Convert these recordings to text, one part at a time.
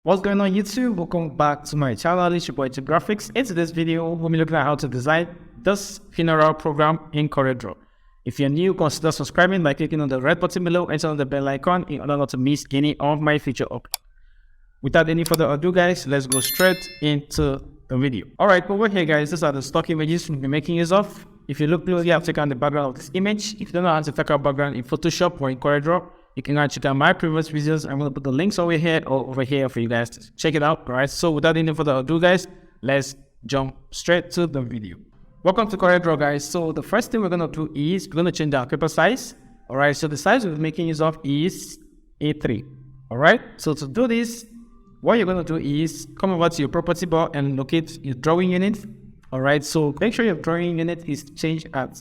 What's going on YouTube? Welcome back to my channel. It's your boy Chip Graphics. In today's video, we'll be looking at how to design this funeral program in CorelDRAW. If you're new, consider subscribing by clicking on the red button below and turn on the bell icon in order not to miss any of my future uploads. Without any further ado guys, let's go straight into the video. Alright, over here guys, these are the stock images we'll be making use of. If you look closely, I've taken the background of this image. If you don't know how to take out background in Photoshop or in CorelDRAW, you can go and check out my previous videos. I'm going to put the links over here or over here for you guys to check it out. Alright, so without any further ado guys, let's jump straight to the video. Welcome to CorelDRAW guys. So the first thing we're going to do is we're going to change our paper size. Alright, so the size we're making use of is A3. Alright, so to do this, what you're going to do is come over to your property bar and locate your drawing unit. Alright, so make sure your drawing unit is changed at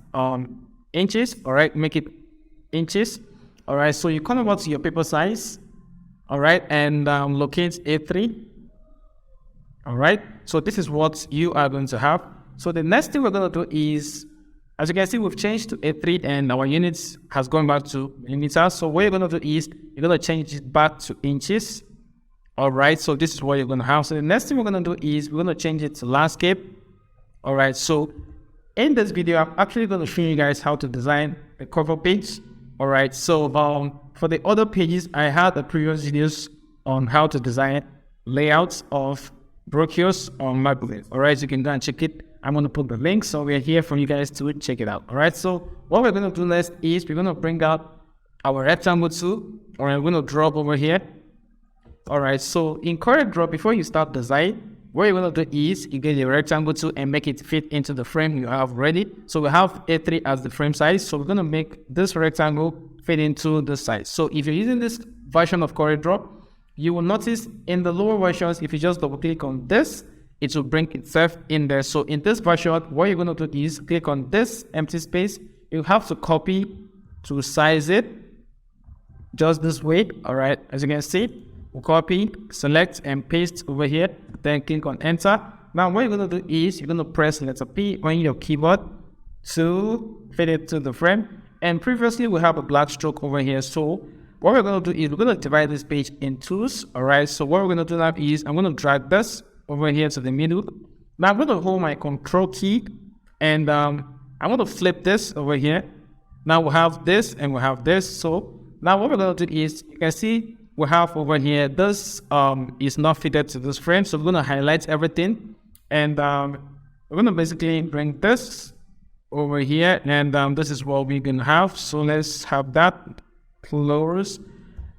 inches. Alright, make it inches. Alright, so you come over to your paper size. Alright, and locate A3. Alright, so this is what you are going to have. So the next thing we're going to do is, as you can see, we've changed to A3 and our units has gone back to millimeters. So what you're going to do is you're going to change it back to inches. Alright, so this is what you're going to have. So the next thing we're going to do is we're going to change it to landscape. Alright, so in this video, I'm actually going to show you guys how to design a cover page. Alright, so for the other pages, I had the previous videos on how to design layouts of brochures on my blog. Alright, you can go and check it. I'm going to put the link, so we're here for you guys to check it out. Alright, so what we're going to do next is we're going to bring out our rectangle tool, or I'm going to draw up over here. Alright, so in CorelDRAW, before you start design, what you're going to do is you get your rectangle tool and make it fit into the frame you have ready. So we have A3 as the frame size. So we're going to make this rectangle fit into this size. So if you're using this version of CorelDRAW, you will notice in the lower versions, if you just double click on this, it will bring itself in there. So in this version, what you're going to do is click on this empty space. You have to copy to size it just this way. All right, as you can see. We'll copy, select, and paste over here. Then click on enter. Now what you're going to do is you're going to press letter P on your keyboard to fit it to the frame. And previously we have a black stroke over here. So what we're going to do is we're going to divide this page in twos. Alright, so what we're going to do now is I'm going to drag this over here to the middle. Now I'm going to hold my control key and I'm going to flip this over here. Now we have this and we have this. So now what we're going to do is you can see we have over here, this is not fitted to this frame. So we're going to highlight everything. And we're going to basically bring this over here. And this is what we're going to have. So let's have that close.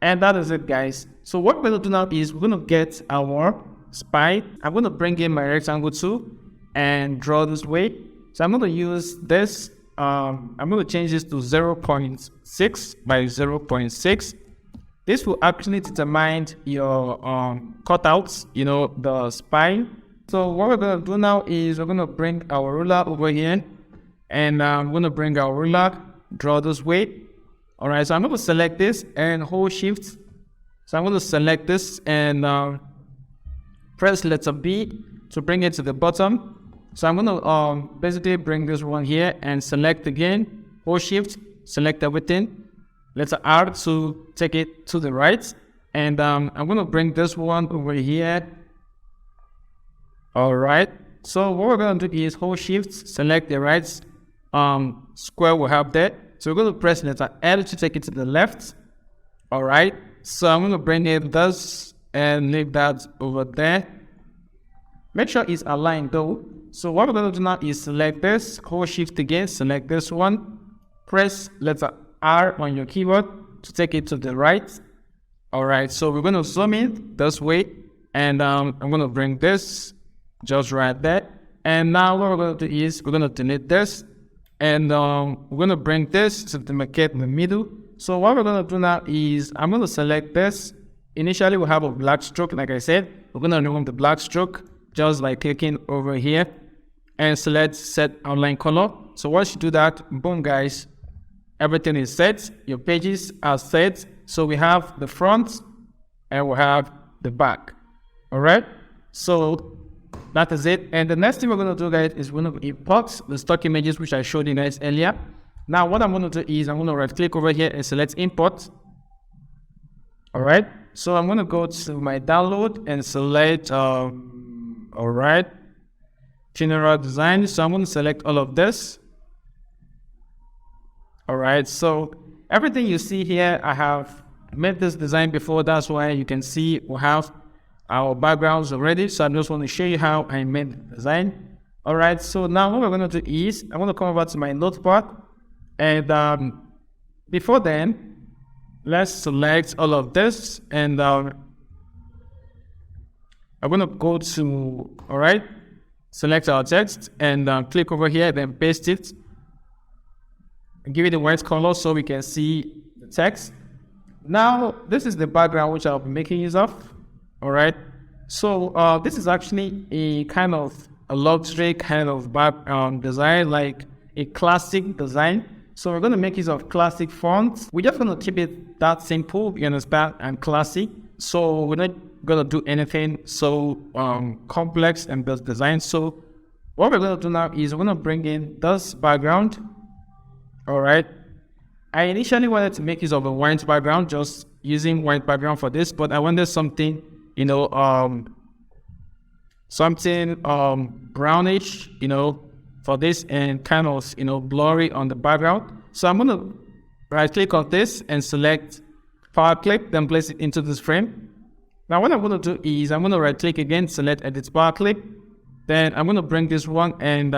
And that is it, guys. So what we're going to do now is we're going to get our spine. I'm going to bring in my rectangle tool and draw this way. So I'm going to use this. I'm going to change this to 0.6 by 0.6. This will actually determine your cutouts, you know, the spine. So what we're going to do now is we're going to bring our ruler over here. And I'm going to bring our ruler, draw this way. Alright, so I'm going to select this and hold shift. So I'm going to select this and press letter B to bring it to the bottom. So I'm going to basically bring this one here and select again, hold shift, select everything. Letter R to take it to the right. And I'm going to bring this one over here. Alright. So what we're going to do is hold shift, select the right square we have there. So we're going to press letter L to take it to the left. Alright. So I'm going to bring it this and leave that over there. Make sure it's aligned though. So what we're going to do now is select this, hold shift again, select this one, press letter R on your keyboard to take it to the right. Alright, so we're going to zoom in this way. And I'm going to bring this just right there. And now what we're going to do is we're going to delete this. And we're going to bring this to demarcate in the middle. So what we're going to do now is I'm going to select this. Initially we have a black stroke, like I said. We're going to remove the black stroke just by clicking over here and select set outline color. So once you do that, boom guys, everything is set. Your pages are set. So we have the front and we have the back. Alright. So that is it. And the next thing we're going to do, guys, is we're going to import the stock images which I showed you guys earlier. Now what I'm going to do is I'm going to right click over here and select import. Alright. So I'm going to go to my download and select, all right, general design. So I'm going to select all of this. All right, so everything you see here, I have made this design before. That's why you can see we have our backgrounds already. So I just want to show you how I made the design. All right, so now what we're going to do is I'm going to come over to my notepad, and before then, let's select all of this, and I'm going to go to, all right, select our text and click over here, then paste it. Give it a white color so we can see the text. Now, this is the background which I'll be making use of. All right. So this is actually a kind of a luxury kind of background design, like a classic design. So we're going to make use of classic fonts. We're just going to keep it that simple, you understand, and classic. So we're not going to do anything so complex and this design. So what we're going to do now is we're going to bring in this background. All right. I initially wanted to make use of a white background, just using white background for this, but I wanted something, you know, something brownish, you know, for this, and kind of, you know, blurry on the background. So I'm going to right click on this and select power clip, then place it into this frame. Now what I'm going to do is I'm going to right click again, select edit power clip. Then I'm going to bring this one and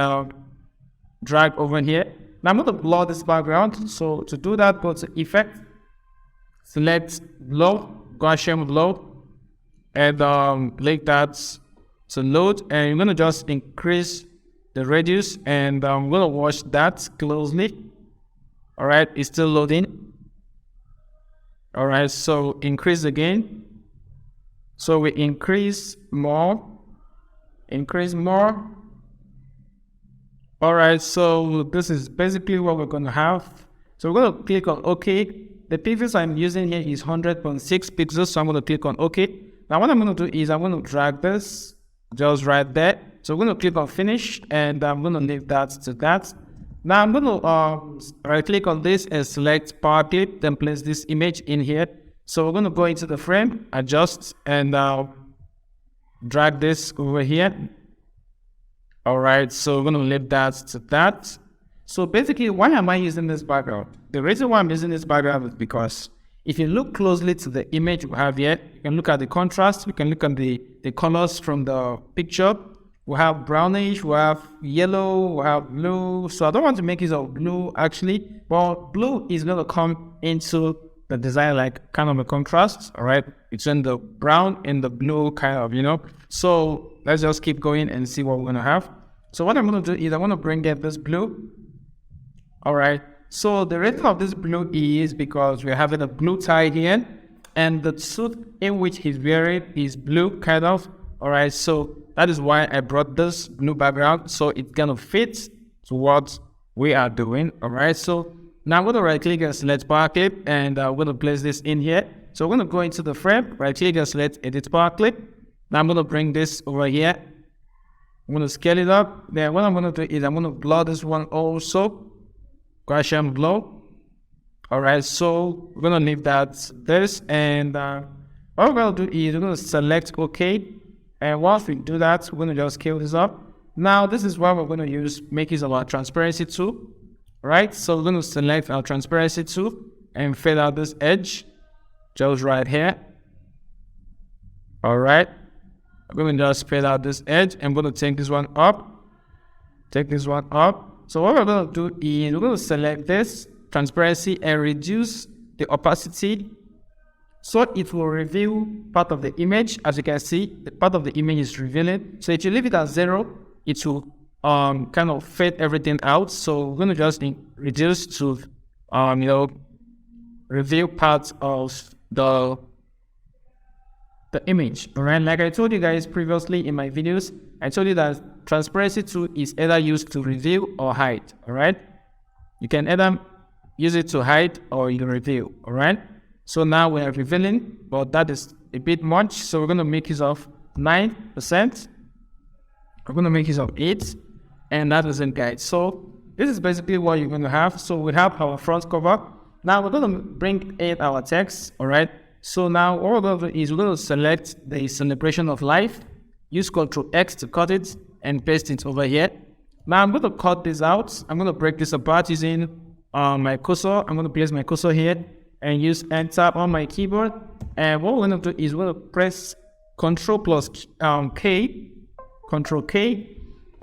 drag over here. Now I'm going to blur this background. So to do that, go to effect, select blur, Gaussian blur, and link that to load. And you're going to just increase the radius, and I'm going to watch that closely. All right, it's still loading. All right, so increase again. So we increase more. All right, so this is basically what we're going to have. So we're going to click on OK. The pixels I'm using here is 100.6 pixels, so I'm going to click on OK. Now what I'm going to do is I'm going to drag this just right there. So we're going to click on Finish, and I'm going to leave that to that. Now I'm going to right click on this and select Power Clip, then place this image in here. So we're going to go into the frame, adjust, and drag this over here. All right, so we're going to leave that to that. So basically, why am I using this background? The reason why I'm using this background is because if you look closely to the image we have here, you can look at the contrast, we can look at the colors from the picture. We have brownish, we have yellow, we have blue. So I don't want to make use of blue actually, but blue is going to come into the design like kind of a contrast, all right, between the brown and the blue kind of, you know. So let's just keep going and see what we're going to have. So what I'm going to do is I want to bring in this blue. All right, so the reason of this blue is because we're having a blue tie here, and the suit in which he's wearing is blue kind of. All right, so that is why I brought this blue background, so it kind of fits to what we are doing. All right, so now I'm going to right click and select Power Clip, and I'm going to place this in here. So we're going to go into the frame, right click and select Edit Power Clip. Now I'm going to bring this over here. I'm going to scale it up. Then what I'm going to do is I'm going to blur this one also. Gaussian blur. All right, so we're going to leave that this, and what we're going to do is we're going to select OK. And once we do that, we're going to just scale this up. Now this is what we're going to make use of our transparency tool. Right, so we're going to select our transparency tool and fade out this edge just right here. All right, I'm going to just fade out this edge. I'm going to take this one up. So what we're going to do is we're going to select this transparency and reduce the opacity so it will reveal part of the image. As you can see, the part of the image is revealing. So if you leave it at 0, it will kind of fade everything out. So we're going to just reduce to you know, reveal parts of the image. All right, like I told you guys previously in my videos, I told you that transparency tool is either used to reveal or hide. All right, you can either use it to hide or you reveal. All right, so now we are revealing, but that is a bit much, so we're going to make use of 9%. We're going to make use of 8, and that doesn't guide. So this is basically what you're going to have. So we have our front cover. Now we're going to bring in our text. All right, So now all we're going to do is we're going to select the celebration of life, use Ctrl X to cut it and paste it over here. Now I'm going to cut this out. I'm going to break this apart using my cursor. I'm going to place my cursor here and use Enter on my keyboard. And what we're going to do is we're going to press Ctrl plus K, Ctrl K,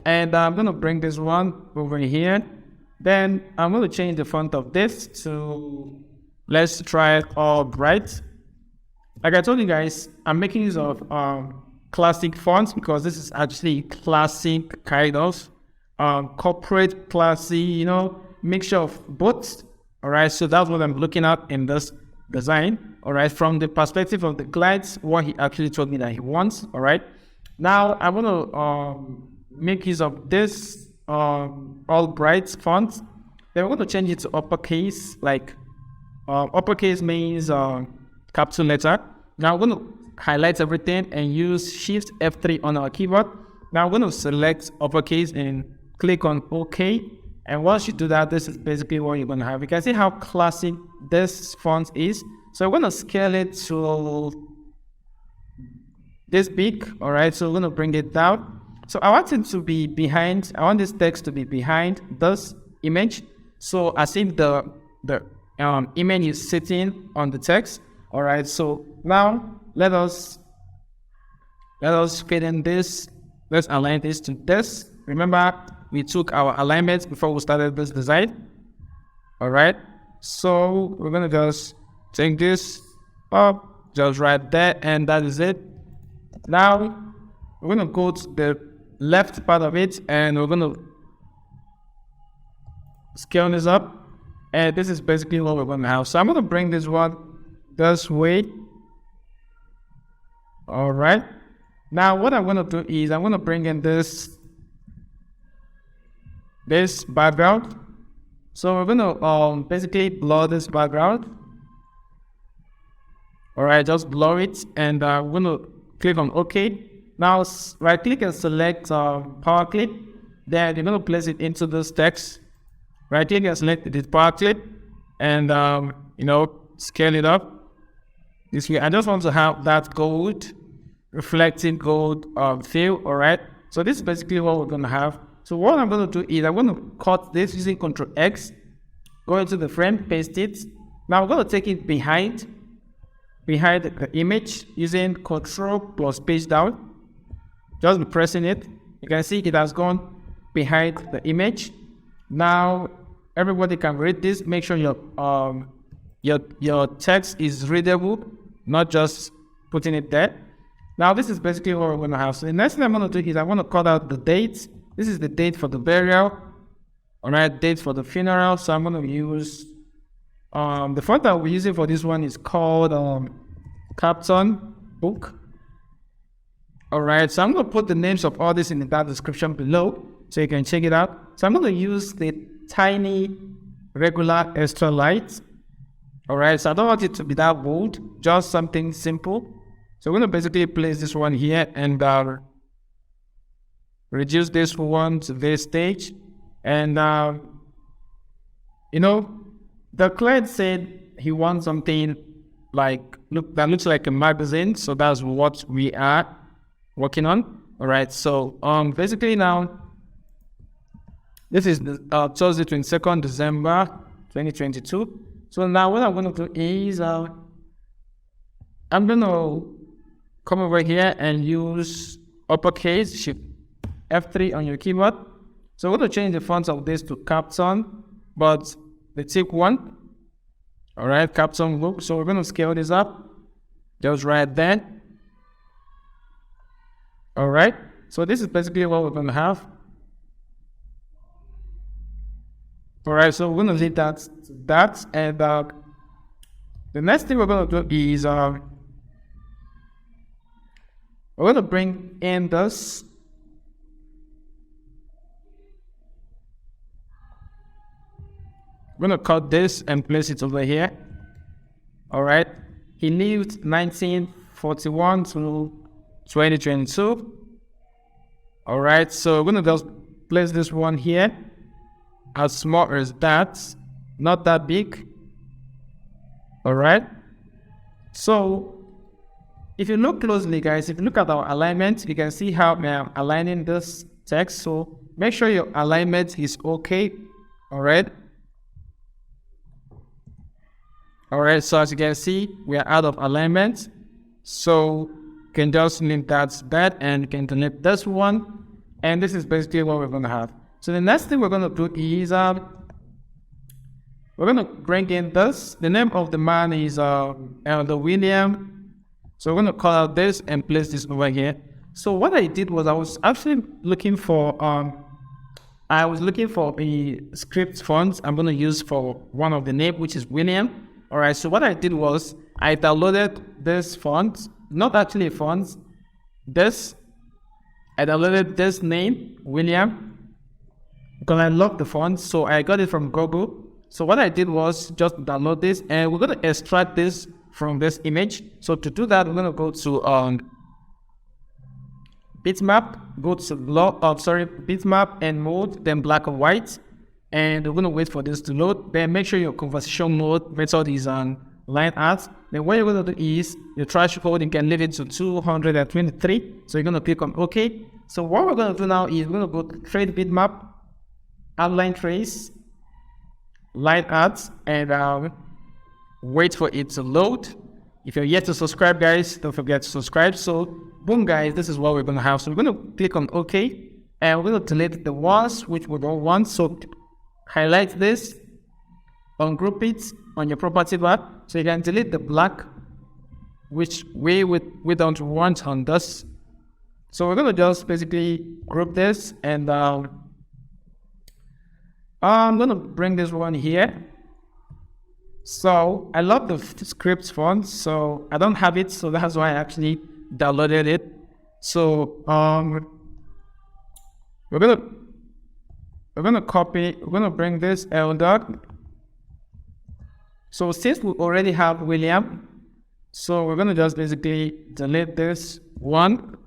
and I'm going to bring this one over here. Then I'm going to change the font of this to, let's try it all bright. Like I told you guys, I'm making use of classic fonts because this is actually classic kind of corporate classy, you know, mixture of both. All right, so that's what I'm looking at in this design. All right, from the perspective of the client, what he actually told me that he wants. All right, now I want to make use of this all bright font. Then we're going to change it to uppercase. Like uppercase means capital letter. Now we're going to highlight everything and use Shift F3 on our keyboard. Now we're going to select uppercase and click on OK. And once you do that, this is basically what you're going to have. You can see how classic this font is. So we're going to scale it to this big. All right, so we're going to bring it down. So I want it to be behind. I want this text to be behind this image. So as if the image is sitting on the text. All right, so now let us fit in this. Let's align this to this. Remember, we took our alignments before we started this design. All right, so we're gonna just take this up, just right there, and that is it. Now we're gonna go to the left part of it, and we're gonna scale this up, and this is basically what we're gonna have. So I'm gonna bring this one this way. All right, now what I'm gonna do is I'm gonna bring in this background. So we're gonna basically blur this background. All right, just blur it, and we're gonna click on OK. Now right click and select power clip. Then you're gonna place it into this text. Right click and select this power clip, and you know, scale it up this way. I just want to have that gold, reflecting gold feel. All right, so this is basically what we're gonna have. So what I'm going to do is I'm going to cut this using Ctrl X, go into the frame, paste it. Now I'm going to take it behind the image using Ctrl plus page down. Just be pressing it. You can see it has gone behind the image. Now everybody can read this. Make sure your text is readable, not just putting it there. Now this is basically what we're going to have. So the next thing I'm going to do is I want to cut out the dates. This is the date for the burial. All right, date for the funeral. So I'm going to use the font that we're using for this one is called Capton Book. All right, so I'm going to put the names of all this in that description below so you can check it out. So I'm going to use the tiny regular extra light. All right, so I don't want it to be that bold, just something simple. So we're going to basically place this one here and reduce this one to this stage. And you know, the client said he wants something like that looks like a magazine. So that's what we are working on. All right, so basically now this is the Thursday 22nd December 2022. So now what I'm going to do is I'm going to come over here and use uppercase Shift F3 on your keyboard. So we're going to change the font of this to Capton, but the thick one. All right, Capton look. So we're going to scale this up, just right there. All right, so this is basically what we're going to have. All right, so we're going to leave that, and the next thing we're going to do is we're going to bring in this. We're going to cut this and place it over here. All right. He lived 1941 to 2022. All right. So we're going to just place this one here as small as that, not that big. All right. So if you look closely, guys, if you look at our alignment, you can see how I'm aligning this text. So make sure your alignment is okay. All right. All right. So as you can see, we are out of alignment. So you can just leave that and you can delete this one. And this is basically what we're going to have. So the next thing we're going to do is we're going to bring in this. The name of the man is Elder William. So we're going to call out this and place this over here. So what I did was I was actually looking for a script font I'm going to use for one of the name, which is William. All right. So what I did was I downloaded this font, not actually a font. I downloaded this name, William, because I love the font. So I got it from Google. So what I did was just download this, and we're going to extract this from this image. So to do that, we're going to go to bitmap, go to bitmap and mode, then black and white, and we're going to wait for this to load. Then make sure your conversation mode method is on line art. Then what you're going to do is your threshold, you can leave it to 223. So you're going to click on OK. So what we're going to do now is we're going to go to create bitmap, outline trace, line art, and wait for it to load. If you're yet to subscribe, guys, don't forget to subscribe. So boom, guys, this is what we're going to have. So we're going to click on OK, and we're going to delete the ones which we don't want. So highlight this, ungroup it on your property bar. So you can delete the black, which we don't want on this. So we're going to just basically group this, and I'm going to bring this one here. So I love the script font, so I don't have it, so that's why I actually downloaded it. So we're gonna copy, we're gonna bring this LDOC. So since we already have William, so we're gonna just basically delete this one.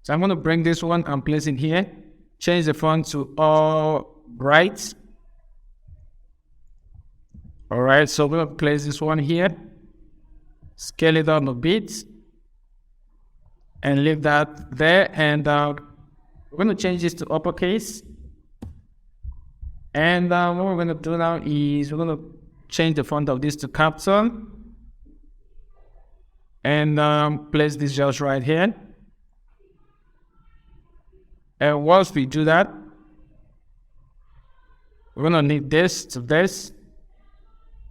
So I'm gonna bring this one and place it here. Change the font to all bright. All right, so we're gonna place this one here, scale it down a bit, and leave that there. And we're gonna change this to uppercase. And what we're gonna do now is we're gonna change the font of this to capital, and place this just right here. And once we do that, we're gonna need this to this.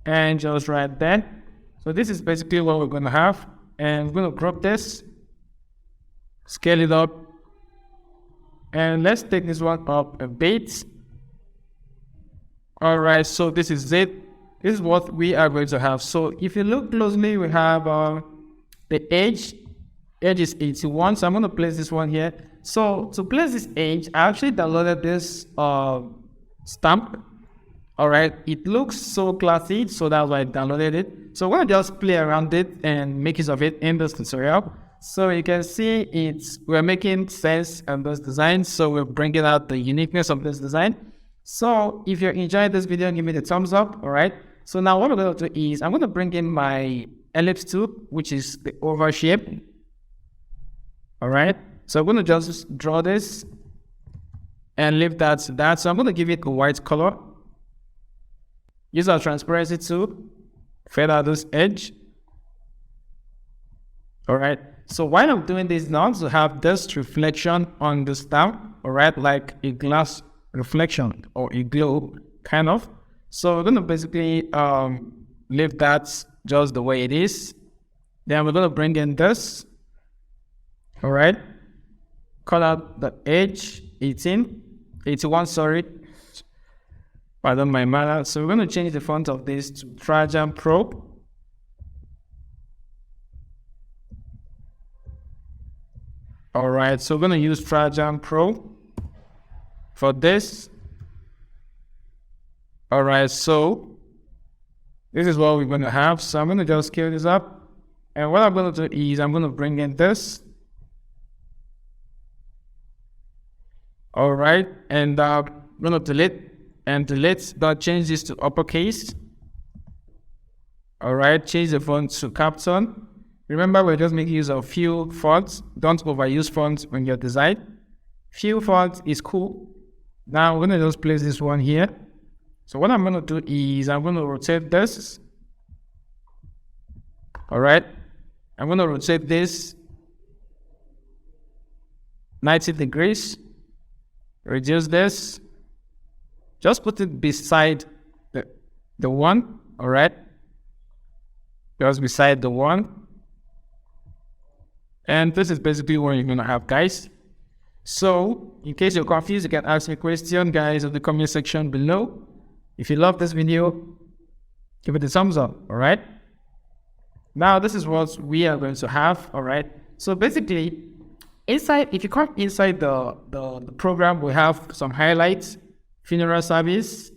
And just right there. So this is basically what we're going to have. And we're going to crop this, scale it up, and let's take this one up a bit. All right, so this is it. This is what we are going to have. So if you look closely, we have the edge. Edge is 81, so I'm going to place this one here. So to place this edge, I actually downloaded this stamp. All right, it looks so classy, so that's why I downloaded it. So we're gonna just play around it and make use of it in this tutorial. So you can see we're making sense of this design. So we're bringing out the uniqueness of this design. So if you're enjoying this video, give me the thumbs up. All right. So now what we're gonna do is I'm gonna bring in my ellipse tool, which is the oval shape. All right. So I'm gonna just draw this and leave that to that. So I'm gonna give it a white color. Use our transparency tool, fade out this edge. All right. So while I'm doing this now, to have this reflection on the stamp, all right, like a glass reflection or a globe, kind of. So we're gonna basically leave that just the way it is. Then we're gonna bring in this. All right. Call out the edge 81, sorry. Pardon my manner. So we're going to change the font of this to Trajan Pro. All right, so we're going to use Trajan Pro for this. All right, so this is what we're going to have. So I'm going to just scale this up. And what I'm going to do is I'm going to bring in this. All right, and I'm going to delete, but change this to uppercase. All right, change the font to Capton. Remember, we're just making use of few fonts. Don't overuse fonts when you're design. Few fonts is cool. Now I'm gonna just place this one here. So what I'm gonna do is I'm gonna rotate this. All right, I'm gonna rotate this 90 degrees. Reduce this. Just put it beside the one. All right, just beside the one. And this is basically what you're gonna have, guys. So, in case you're confused, you can ask me a question, guys, in the comment section below. If you love this video, give it a thumbs up, all right? Now, this is what we are going to have, all right? So, basically, inside, if you come inside the program, we have some highlights, funeral service,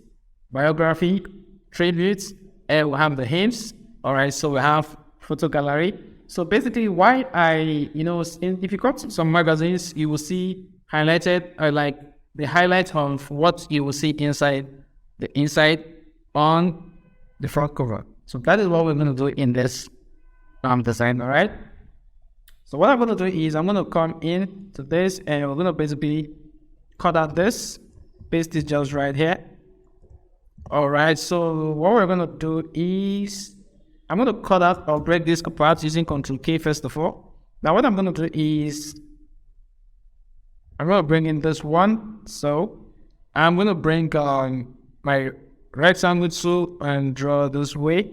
biography, tributes, and we have the hymns, all right? So, we have photo gallery. So basically, why if you go to some magazines, you will see highlighted like the highlight of what you will see inside on the front cover. So that is what we're going to do in this design, all right? So what I'm going to do is I'm going to come in to this and we're going to basically cut out this, paste it just right here. All right, so what we're going to do is I'm going to cut out or break this apart using Ctrl-K first of all. Now what I'm going to do is I'm going to bring in this one. So I'm going to bring my rectangle tool and draw this way.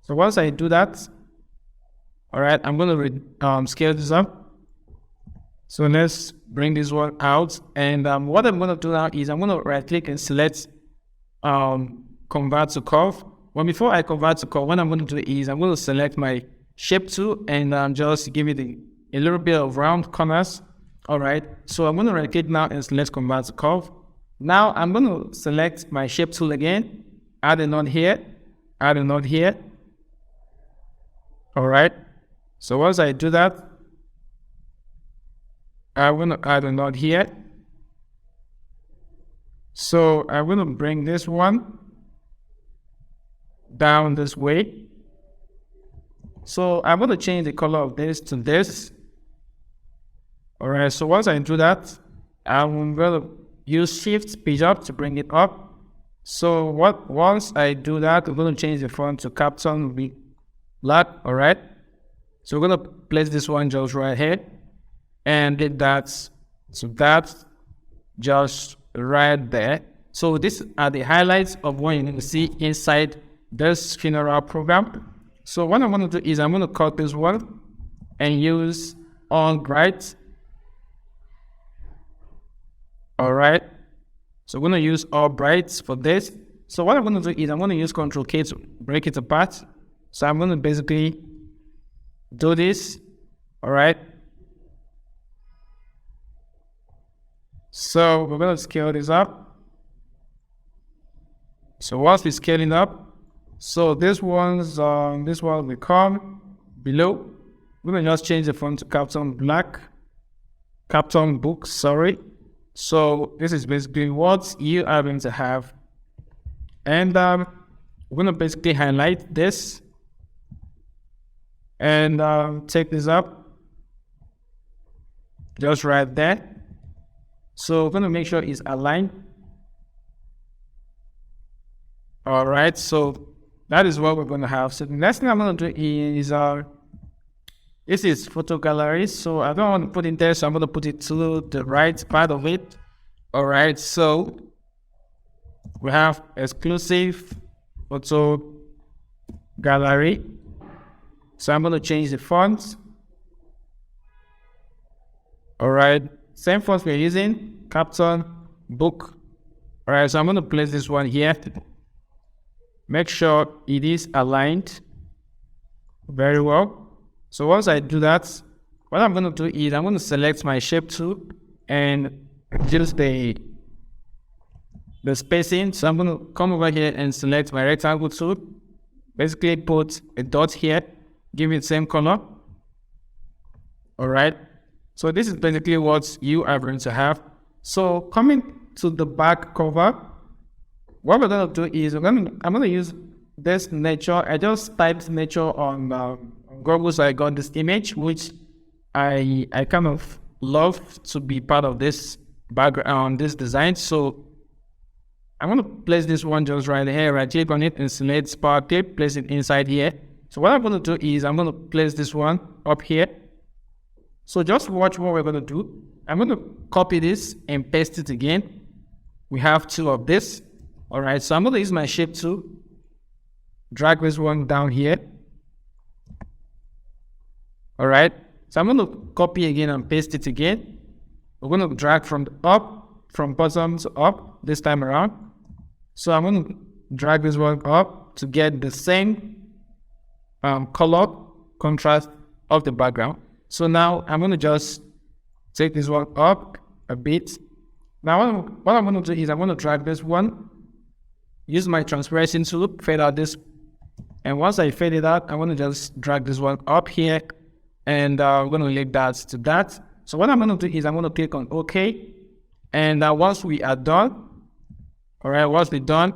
So once I do that, all right, I'm going to scale this up. So let's bring this one out. And what I'm going to do now is I'm going to right click and select convert to curve. Well, before I convert to curve, what I'm going to do is I'm going to select my shape tool and just give it a little bit of round corners. All right. So I'm going to right click now and select convert to curve. Now I'm going to select my shape tool again, add a node here, add a node here. All right. So once I do that, I'm going to add a node here. So I'm going to bring this one down this way. So I'm going to change the color of this to this. All right, so once I do that, I'm going to use Shift Page Up to bring it up. So once I do that, I'm going to change the font to Capton Black. All right, so we're going to place this one just right here and did that. So that's just right there. So these are the highlights of what you're going to see inside this funeral program. So what I'm going to do is I'm going to cut this one and use all bright. All right. So we're going to use all brights for this. So what I'm going to do is I'm going to use Ctrl-K to break it apart. So I'm going to basically do this. All right. So we're going to scale this up. So once we're scaling up, so this one will come below. We're going to just change the font to Capton Black, Capton Book, sorry. So this is basically what you are going to have. And we're going to basically highlight this and take this up just right there. So we're going to make sure it's aligned. All right, so that is what we're going to have. So the next thing I'm going to do is this is photo gallery. So I don't want to put it there, so I'm going to put it to the right part of it. All right, so we have exclusive photo gallery. So I'm going to change the font. All right, same font we're using, Capton Book. All right, so I'm going to place this one here. Make sure it is aligned very well. So once I do that, what I'm going to do is I'm going to select my shape tool and just the spacing. So I'm going to come over here and select my rectangle tool. Basically put a dot here, give it the same color. All right. So this is basically what you are going to have. So coming to the back cover, what we're going to do is I'm going to use this nature. I just typed nature on Google, so I got this image, which I kind of love to be part of this background, this design. So I'm going to place this one just right here. Right click on it and select Spark Clip, place it inside here. So what I'm going to do is I'm going to place this one up here. So just watch what we're going to do. I'm going to copy this and paste it again. We have two of this. All right, so I'm going to use my shape tool, drag this one down here. All right, so I'm going to copy again and paste it again. We're going to drag from bottom to up this time around. So I'm going to drag this one up to get the same color contrast of the background. So now I'm going to just take this one up a bit. Now what I'm going to do is I'm going to drag this one, use my transparency tool, fade out this. And once I fade it out, I'm going to just drag this one up here. And we're going to leave that to that. So what I'm going to do is I'm going to click on OK. And once we are done, all right, once we're done,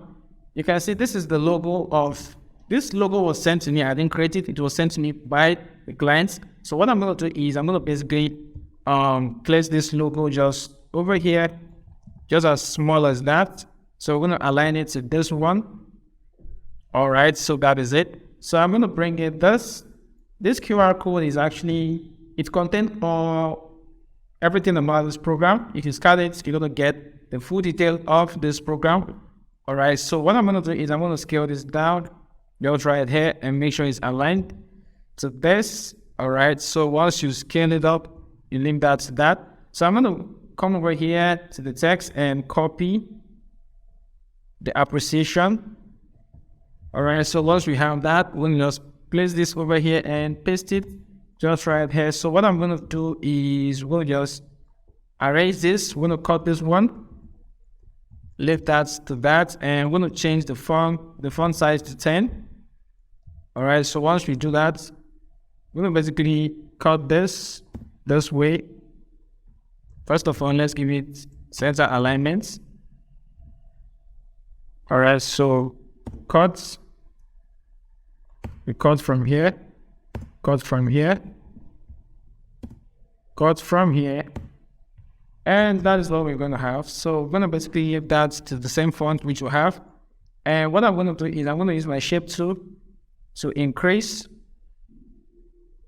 you can see this is the logo of, this logo was sent to me. I didn't create it. It was sent to me by the clients. So what I'm going to do is I'm going to basically place this logo just over here, just as small as that. So we're going to align it to this one. All right, so that is it. So I'm going to bring it this QR code is actually, it contains everything about this program. If you scan it, you're going to get the full detail of this program. All right, so what I'm going to do is I'm going to scale this down, just right here, and make sure it's aligned to this. All right, so once you scale it up, you link that to that. So I'm going to come over here to the text and copy the appreciation. All right, so once we have that, we'll just place this over here and paste it just right here. So what I'm going to do is we'll just erase this. We're going to cut this one, lift that to that, and we're going to change the font size to 10. All right, so once we do that, we're going to basically cut this way. First of all, let's give it center alignment. All right, so we cut from here, cut from here, cut from here, and that is what we're going to have. So we're going to basically give that to the same font which we have. And what I'm going to do is I'm going to use my shape tool to increase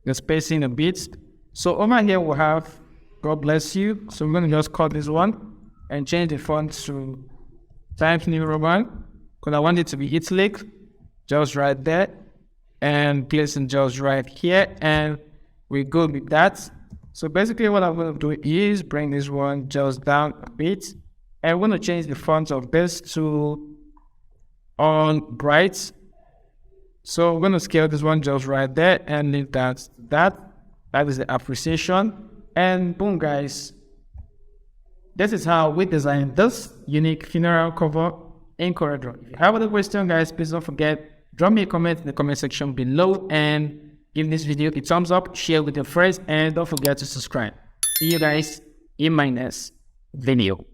the spacing a bit. So over here we have God bless you. So we're going to just cut this one and change the font to Times New Roman, because I want it to be italic, just right there, and place it just right here, and we're good with that. So basically what I'm going to do is bring this one just down a bit, and we're going to change the font of this to on bright. So we're going to scale this one just right there and leave that. That is the appreciation. And boom, guys, this is how we design this unique funeral cover in CorelDRAW. If you have other questions, guys, please don't forget, drop me a comment in the comment section below and give this video a thumbs up, share with your friends, and don't forget to subscribe. See you guys in my next video.